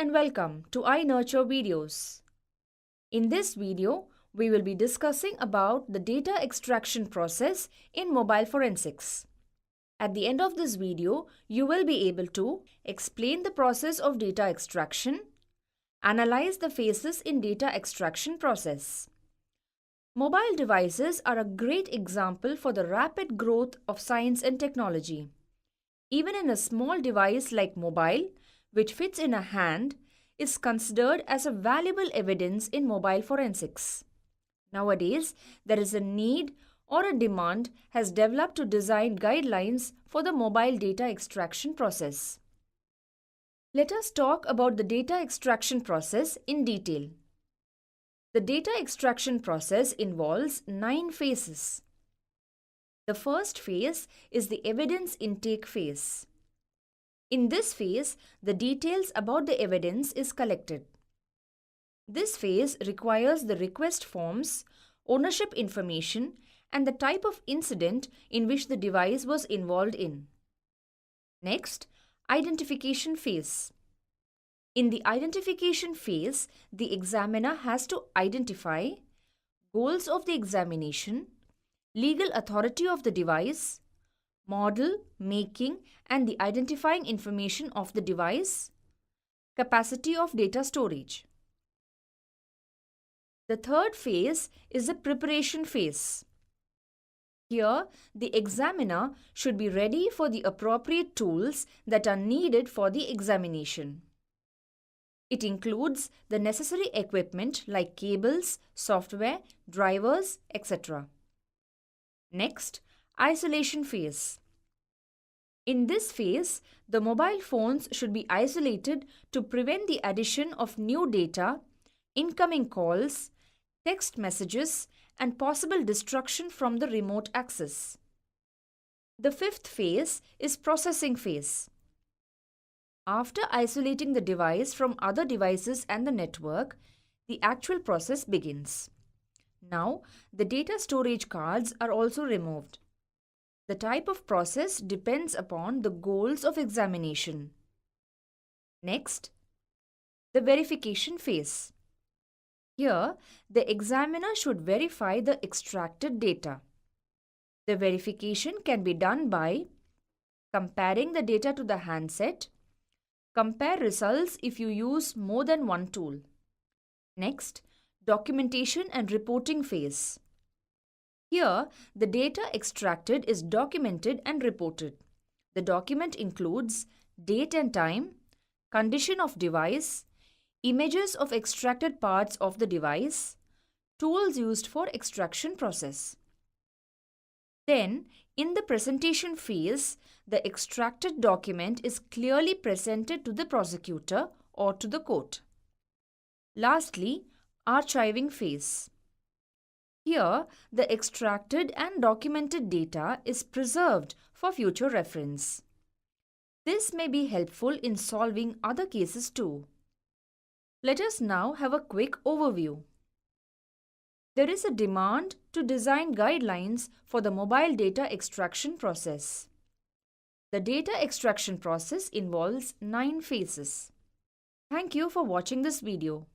and welcome to I Nurture videos. In this video, we will be discussing about the data extraction process in mobile forensics. At the end of this video, you will be able to explain the process of data extraction, analyze the phases in data extraction process. Mobile devices are a great example for the rapid growth of science and technology. Even in a small device like mobile, which fits in a hand, is considered as a valuable evidence in mobile forensics. Nowadays, there is a need or a demand has developed to design guidelines for the mobile data extraction process. Let us talk about the data extraction process in detail. The data extraction process involves 9 phases. The first phase is the evidence intake phase. In this phase, the details about the evidence is collected. This phase requires the request forms, ownership information, and the type of incident in which the device was involved in. Next, identification phase. In the identification phase, the examiner has to identify goals of the examination, legal authority of the device, model, making, and the identifying information of the device, capacity of data storage. The third phase is the preparation phase. Here, the examiner should be ready for the appropriate tools that are needed for the examination. It includes the necessary equipment like cables, software, drivers, etc. Next, isolation phase. In this phase, the mobile phones should be isolated to prevent the addition of new data, incoming calls, text messages, and possible destruction from the remote access. The fifth phase is processing phase. After isolating the device from other devices and the network, the actual process begins. Now, the data storage cards are also removed. The type of process depends upon the goals of examination. Next, the verification phase. Here, the examiner should verify the extracted data. The verification can be done by comparing the data to the handset. Compare results if you use more than one tool. Next, documentation and reporting phase. Here, the data extracted is documented and reported. The document includes date and time, condition of device, images of extracted parts of the device, tools used for extraction process. Then, in the presentation phase, the extracted document is clearly presented to the prosecutor or to the court. Lastly, archiving phase. Here, the extracted and documented data is preserved for future reference. This may be helpful in solving other cases too. Let us now have a quick overview. There is a demand to design guidelines for the mobile data extraction process. The data extraction process involves 9 phases. Thank you for watching this video.